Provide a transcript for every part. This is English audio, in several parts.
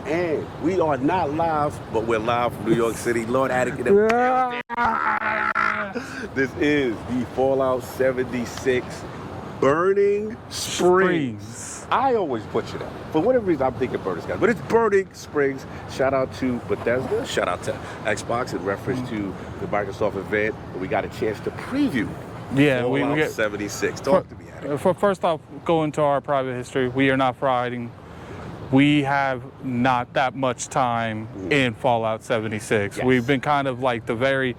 And we are not live, but we're live from New York City. Lord Attic in the This is the Fallout 76 Burning Springs. I always butcher that. For whatever reason, I'm thinking Burning Skies, but it's Burning Springs. Shout out to Bethesda. Shout out to Xbox in reference to the Microsoft event. We got a chance to preview Fallout 76. Talk to me, Attic. First off, going to our private history, we are not fighting. We have not that much time in Fallout 76. Yes. We've been kind of like the very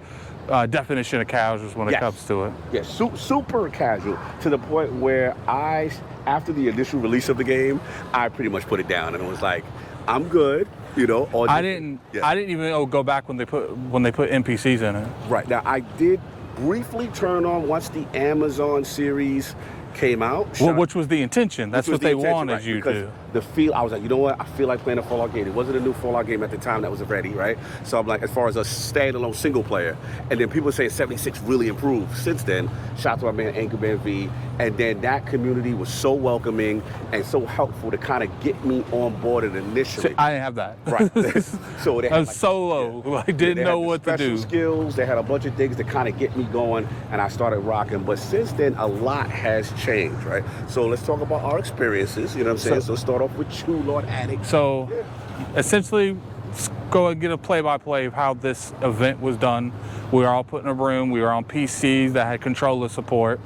definition of casuals when it comes to it. Yes, super casual, to the point where after the initial release of the game, I pretty much put it down and it was like, I'm good, you know. I didn't even go back when they put NPCs in it. Right, now I did briefly turn on once the Amazon series came out. Well, which was the intention. That's what they wanted you to do. The feel, I was like, you know what? I feel like playing a Fallout game. It wasn't a new Fallout game at the time that was ready, right? So I'm like, as far as a standalone single player, and then people say 76 really improved since then. Shout out to my man Anchorman V, and then that community was so welcoming and so helpful to kind of get me on board initially. So I didn't have that. Right. So they had, I was solo. I didn't know what to do. Skills. They had a bunch of things to kind of get me going, and I started rocking. But since then, a lot has changed, right? So let's talk about our experiences. You know what I'm saying? So start off with you, Lord Attic. So essentially, let's go and get a play-by-play of how this event was done. We were all put in a room. We were on PCs that had controller support.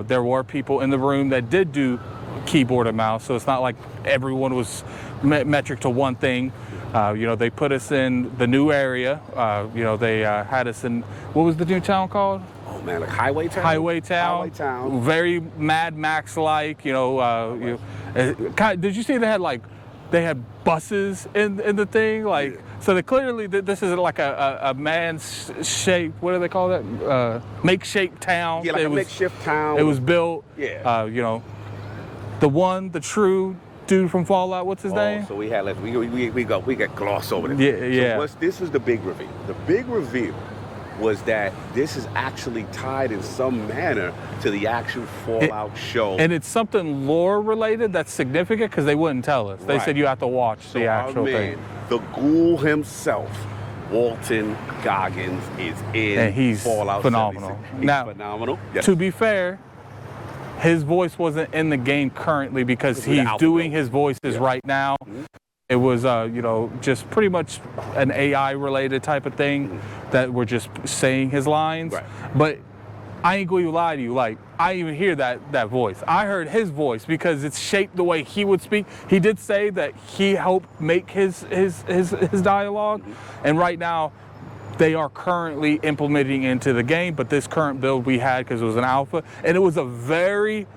There were people in the room that did do keyboard and mouse, so it's not like everyone was metric to one thing. You know, they put us in the new area. You know, they had us in, what was the new town called? Oh man, like Highway Town? Highway Town. Highway Town. Very Mad Max-like, you know. Did you see they had buses in the thing? Like, so they clearly, this is like a man's shape, what do they call that? Makeshift town. Yeah, like a makeshift town. It was built, you know, the true dude from Fallout, what's his name? So we had, we got gloss over this. Yeah. So this was the big reveal. The big reveal was that this is actually tied in some manner to the actual Fallout show. And it's something lore related that's significant because they wouldn't tell us. They said you have to watch the actual thing. The ghoul himself, Walton Goggins, is in and he's Fallout phenomenal. 76. He's now, phenomenal. Yes. To be fair, his voice wasn't in the game currently because he's doing his voices right now. Mm-hmm. It was, you know, just pretty much an AI-related type of thing that we're just saying his lines. Right. But I ain't going to lie to you. Like, I even hear that voice. I heard his voice because it's shaped the way he would speak. He did say that he helped make his dialogue. Mm-hmm. And right now, they are currently implementing into the game. But this current build we had, because it was an alpha, and it was a very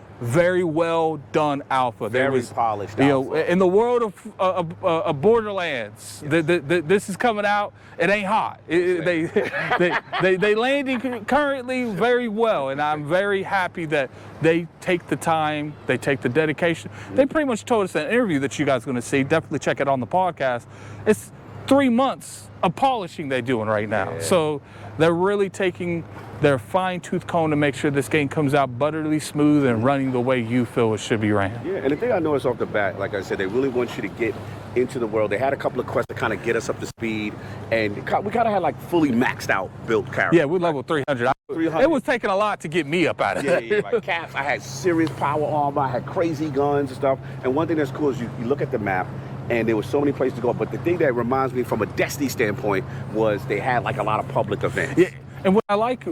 well done alpha. Very polished you alpha. know, in the world of Borderlands, this is coming out. It ain't hot. They landing currently very well, and I'm very happy that they take the time, they take the dedication. They pretty much told us in an interview that you guys are going to see. Definitely check it on the podcast. It's 3 months of polishing they're doing right now. Yeah. So they're really taking their fine-tooth comb to make sure this game comes out butterly smooth and running the way you feel it should be ran. Yeah, and the thing I noticed off the bat, like I said, they really want you to get into the world. They had a couple of quests to kind of get us up to speed, and we kind of had like fully maxed out built characters. Yeah, we're level 300. It was taking a lot to get me up out of there. Yeah, like caps. I had serious power armor. I had crazy guns and stuff. And one thing that's cool is you look at the map, and there was so many places to go. But the thing that reminds me from a Destiny standpoint was they had like a lot of public events. Yeah, and what I like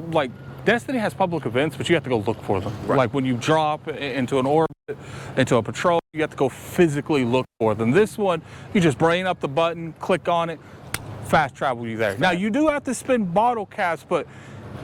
Destiny has public events, but you have to go look for them. Right. Like when you drop into an orbit, into a patrol, you have to go physically look for them. This one, you just bring up the button, click on it, fast travel you there. Now you do have to spend bottle caps, but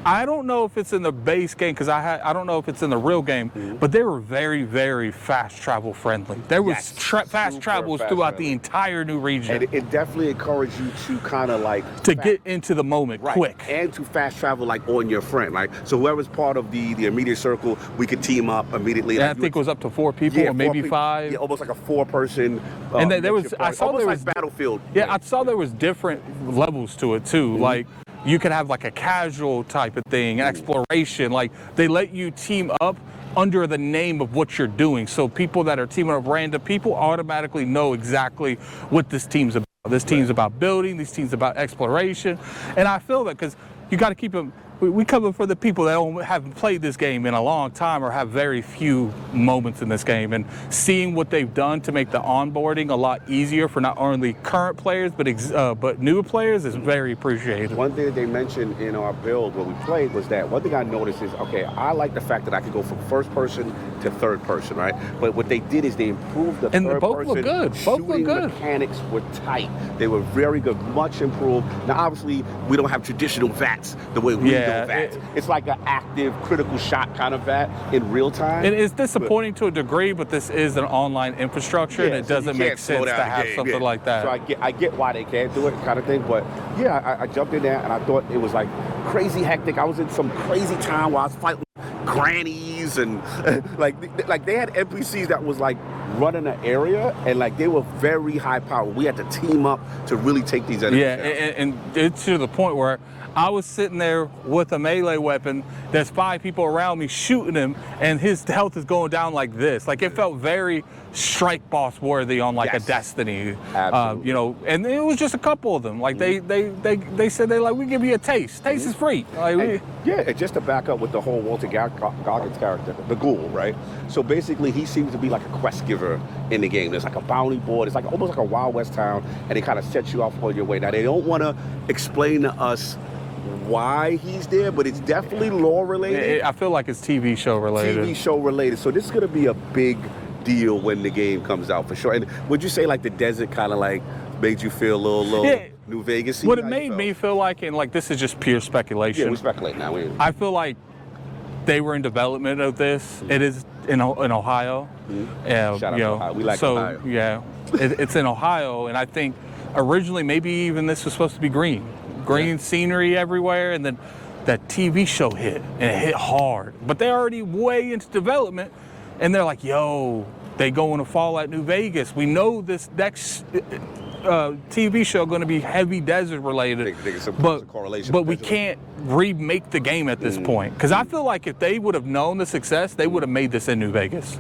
I don't know if it's in the base game because I don't know if it's in the real game, but they were very fast travel friendly. There was fast travels throughout the entire new region. And it definitely encouraged you to kind of like to get into the moment quick and to fast travel like on your friend. Like so, whoever's part of the immediate circle, we could team up immediately. And like I think it was up to 4 people or maybe 5. Yeah, almost like a 4-person. And there was I saw there was Battlefield. Yeah, I saw there was different levels to it too. Like, you can have like a casual type of thing, exploration. Like they let you team up under the name of what you're doing. So people that are teaming up random people automatically know exactly what this team's about. This team's about building, this team's about exploration. And I feel that because you got to keep them, we cover for the people that haven't played this game in a long time or have very few moments in this game, and seeing what they've done to make the onboarding a lot easier for not only current players but new players is very appreciated. One thing that they mentioned in our build when we played was that one thing I noticed is, okay, I like the fact that I could go from first person to third person, right? But what they did is they improved the third both person. look good. Both look good. Mechanics were tight. They were very good, much improved. Now, obviously, we don't have traditional VATs the way we do VATs. It's like an active critical shot kind of VAT in real time. It is disappointing to a degree, but this is an online infrastructure, and it doesn't make sense to have something like that. So I get why they can't do it, kind of thing. But yeah, I jumped in there and I thought it was like crazy hectic. I was in some crazy time while I was fighting grannies and like they had NPCs that was like running an area, and like they were very high power. We had to team up to really take these enemies down. And it's to the point where I was sitting there with a melee weapon. There's 5 people around me shooting him, and his health is going down like this. Like it felt very strike boss worthy on like a Destiny. Absolutely. You know, and it was just a couple of them. Like they said they like, we give you a taste. Taste is free. Like, and just to back up with the whole Walter Goggins character, the ghoul, right? So basically, he seems to be like a quest giver in the game. There's like a bounty board. It's like almost like a Wild West town, and they kind of set you off on your way. Now, they don't want to explain to us why he's there, but it's definitely lore related. I feel like it's TV show related. TV show related. So this is going to be a big deal when the game comes out for sure. And would you say like the desert kind of like made you feel a little New Vegas? What it made me feel like, and like this is just pure speculation. Yeah, we speculate now. I feel like they were in development of this. It is in Ohio. Shout out to Ohio. We like Ohio. Yeah, it's in Ohio, and I think originally maybe even this was supposed to be green scenery everywhere, and then that TV show hit, and it hit hard. But they're already way into development, and they're like, yo, they going to fall at New Vegas. We know this next TV show going to be heavy desert related, but we can't remake the game at this point. Because I feel like if they would have known the success, they would have made this in New Vegas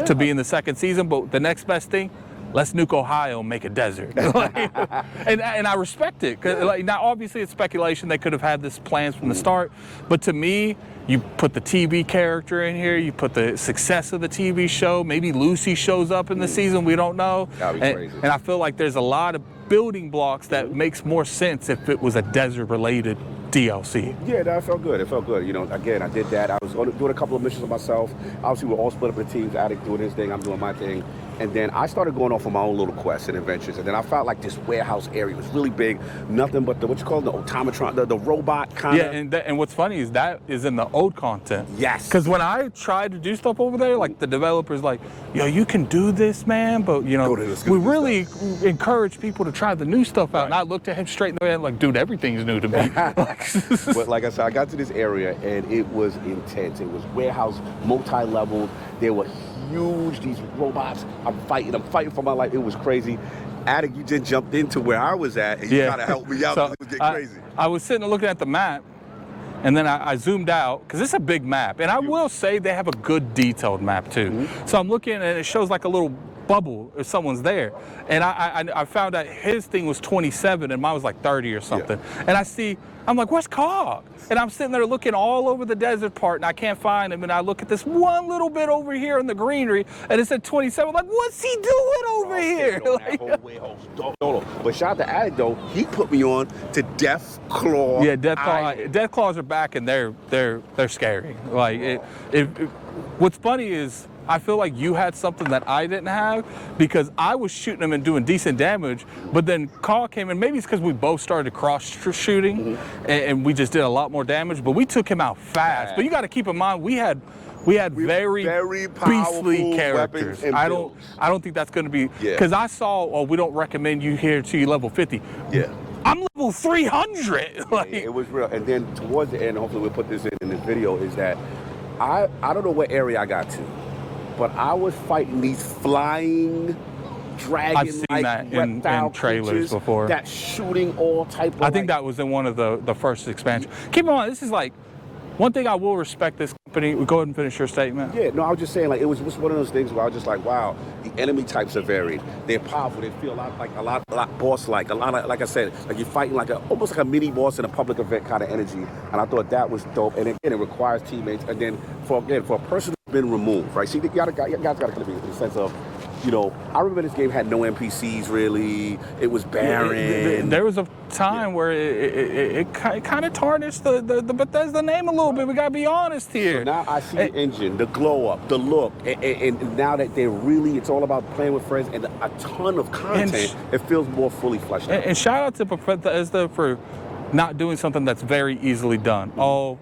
to be in the second season. But the next best thing, let's nuke Ohio and make a desert. and I respect it. Cause like, now, obviously, it's speculation. They could have had this plans from the start. But to me, you put the TV character in here. You put the success of the TV show. Maybe Lucy shows up in the season. We don't know. That'd be crazy. And I feel like there's a lot of building blocks that makes more sense if it was a desert-related DLC. Yeah, that felt good. It felt good. You know, again, I did that. I was doing a couple of missions on myself. Obviously, we're all split up in teams. Addict doing his thing. I'm doing my thing. And then I started going off on my own little quests and adventures. And then I felt like this warehouse area was really big. Nothing but the, what you call it, the automatron, the robot kind of. Yeah, and what's funny is that is in the old content. Yes. Because when I tried to do stuff over there, like the developers like, yo, you can do this, man. But, you know, we really encourage people to try the new stuff out. Right. And I looked at him straight in the head like, dude, everything's new to me. But like I said, I got to this area and it was intense. It was warehouse, multi-leveled. There were huge, these robots. I'm fighting for my life. It was crazy. Addict, you just jumped into where I was at and you gotta help me out because it was getting crazy. I was sitting and looking at the map, and then I zoomed out because it's a big map. And I will say they have a good detailed map too. So I'm looking and it shows like a little bubble if someone's there. And I found out his thing was 27 and mine was like 30 or something. And I'm like, where's Cog? And I'm sitting there looking all over the desert part and I can't find him. And I look at this one little bit over here in the greenery and it said 27. I'm like, what's he doing over here? But shout out to Addict though, he put me on to Death Claw. Yeah, Death Claws are back and they're scary. Like what's funny is I feel like you had something that I didn't have because I was shooting them and doing decent damage, but then Call came in. Maybe it's because we both started cross-shooting and we just did a lot more damage, but we took him out fast. But you got to keep in mind, we had very beastly characters. I don't think that's going to be, because I saw, we don't recommend you here till you level 50. Yeah. I'm level 300. Like, it was real. And then towards the end, hopefully we'll put this in this video, is that I don't know what area I got to, but I was fighting these flying dragon-like I've seen that in reptile trailers creatures before. that's shooting all type of. I think that was in one of the first expansions. Keep in mind, this is like one thing I will respect this company. Go ahead and finish your statement. Yeah, no, I was just saying, like, it was one of those things where I was just like, wow, the enemy types are varied. They're powerful. They feel a lot boss-like. A lot of, like I said, like you're fighting almost like a mini boss in a public event kind of energy. And I thought that was dope. And again, it requires teammates. And then for a person who's been removed, right? See, you guys got to kind of be in the sense of, you know, I remember this game had no NPCs really. It was barren. There was a time where it kind of tarnished the Bethesda name a little bit. We gotta be honest here. So now I see the engine, the glow up, the look, and now that it's all about playing with friends and a ton of content. It feels more fully fleshed out. And shout out to Bethesda for not doing something that's very easily done. Oh,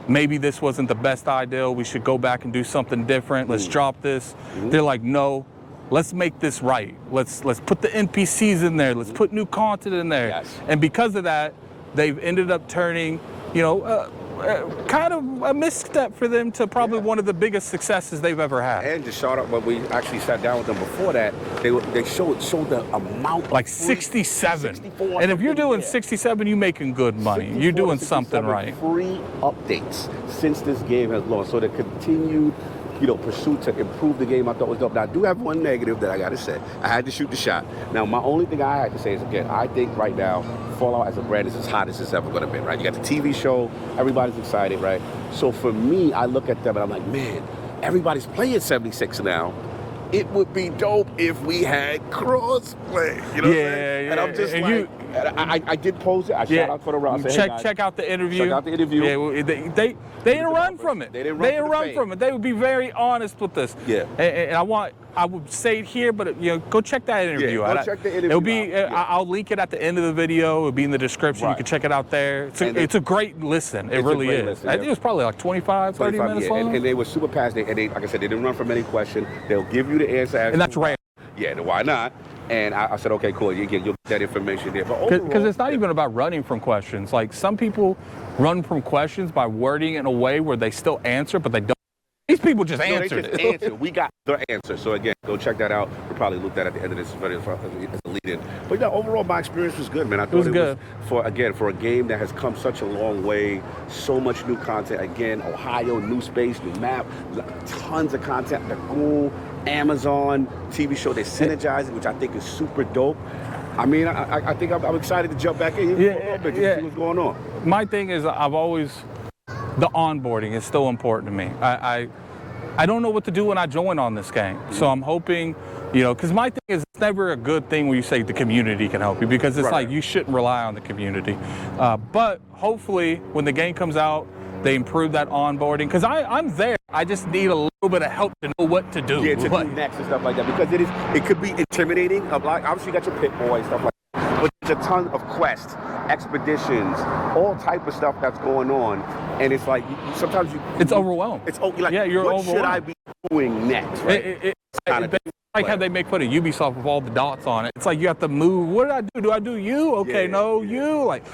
maybe this wasn't the best idea. We should go back and do something different. Let's drop this. They're like, no. Let's make this right. Let's put the NPCs in there. Let's put new content in there. Yes. And because of that, they've ended up turning, kind of a misstep for them to probably one of the biggest successes they've ever had. And to shout out when we actually sat down with them before that, they showed the amount. Like 67. 64, and if you're doing 67, you're making good money. You're doing something right. Free updates since this game has launched. So the continued pursuit to improve the game, I thought was dope. Now, I do have one negative that I got to say. I had to shoot the shot. Now, my only thing I had to say is, again, I think right now, Fallout as a brand is as hot as it's ever going to be, right? You got the TV show, everybody's excited, right? So for me, I look at them and I'm like, man, everybody's playing 76 now. It would be dope if we had crossplay. You know what I'm saying? And I'm just I did post it. I shout out for the round. Check out the interview. Check out the interview. Yeah, they didn't run from it. They didn't run from it. They would be very honest with this. Yeah. And I would say it here, but go check that interview out. Go check the interview. It'll be. I'll link it at the end of the video. It'll be in the description. Right. You can check it out there. It's a great listen. It really is. Listen, I think it was probably like 25, 30 minutes long. And they were super passionate. And they, like I said, they didn't run from any question. They'll give you the answer. And that's rare. Yeah, why not? And I said, okay, cool. You'll get that information there. But because it's not even about running from questions. Like some people run from questions by wording it in a way where they still answer, but they don't. These people just answered it. Answer. We got the answer. So again, go check that out. We'll probably look at the end of this video as a lead-in. But yeah, overall, my experience was good, man. I thought it was good for a game that has come such a long way. So much new content. Again, Ohio, new space, new map, tons of content. The Google, Amazon TV show, they're synergizing, which I think is super dope. I mean, I think I'm excited to jump back in here for a little bit to see what's going on. My thing is, the onboarding is still important to me. I don't know what to do when I join on this game. So I'm hoping, because my thing is, it's never a good thing when you say the community can help you, because it's like you shouldn't rely on the community. But hopefully when the game comes out, they improve that onboarding, because I'm there. I just need a little bit of help to know what to do. Yeah, to do next and stuff like that, because it could be intimidating. Obviously, you got your pit boy and stuff like that, but there's a ton of quests, expeditions, all type of stuff that's going on, and it's like sometimes it's overwhelmed. It's like, you're what overwhelmed. should I be doing next? Right? Like how they make fun of Ubisoft with all the dots on it. It's like you have to move. What do I do? Do I do you? Okay, you. Like,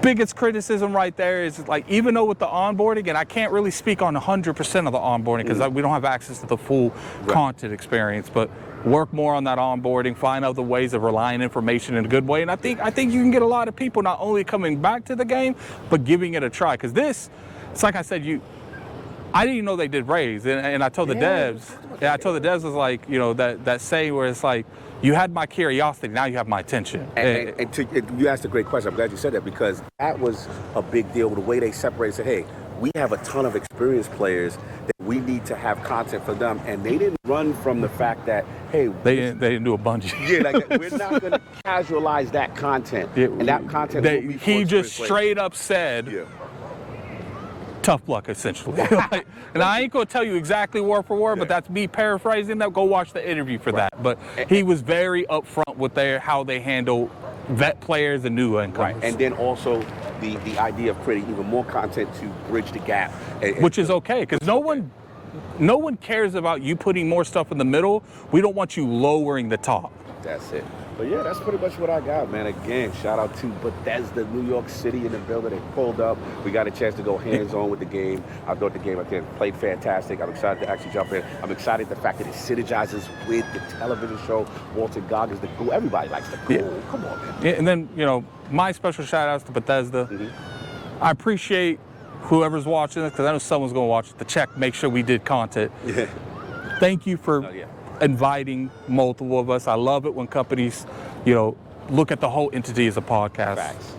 biggest criticism right there is, like, even though with the onboarding, and I can't really speak on 100% of the onboarding because we don't have access to the full content experience, but work more on that onboarding, find other ways of relying information in a good way. And I think you can get a lot of people not only coming back to the game, but giving it a try. Because it's like I said, I didn't even know they did raids, and I told the devs, was like, that saying where it's like, you had my curiosity, now you have my attention. And you asked a great question. I'm glad you said that, because that was a big deal. The way they separated, said, hey, we have a ton of experienced players that we need to have content for them. And they didn't run from the fact that, hey, they didn't do a bunch. Yeah, like we're not going to casualize that content. And that content he just straight up said, tough luck, essentially. And I ain't gonna tell you exactly word for word, but that's me paraphrasing that. Go watch the interview for that. But he was very upfront with how they handle vet players and new incomers. Right. And then also the idea of creating even more content to bridge the gap. Which is okay, because no one cares about you putting more stuff in the middle. We don't want you lowering the top. That's it. But yeah, that's pretty much what I got, man. Again, shout out to Bethesda, New York City in the building. They pulled up. We got a chance to go hands-on with the game. I thought the game, again, played fantastic. I'm excited to actually jump in. I'm excited the fact that it synergizes with the television show. Walter Goggins, the cool. Everybody likes the cool. Yeah. Come on, man. Yeah, and then, you know, my special shout outs to Bethesda. I appreciate whoever's watching this, because I know someone's going to watch it to check, make sure we did content. Yeah. Thank you for inviting multiple of us. I love it when companies, you know, look at the whole entity as a podcast. Facts.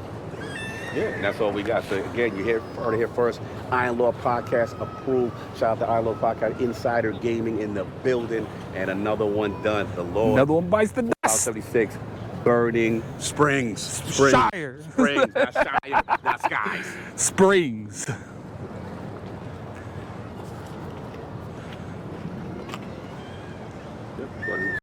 Yeah, and that's all we got. So again, you heard it here first. Iron Law Podcast approved. Shout out to Iron Law Podcast. Insider Gaming in the building. And another one done. The Lord. Another one bites the dust. 76. Burning Springs. Shire. Springs, not Shire, not Skies. Springs.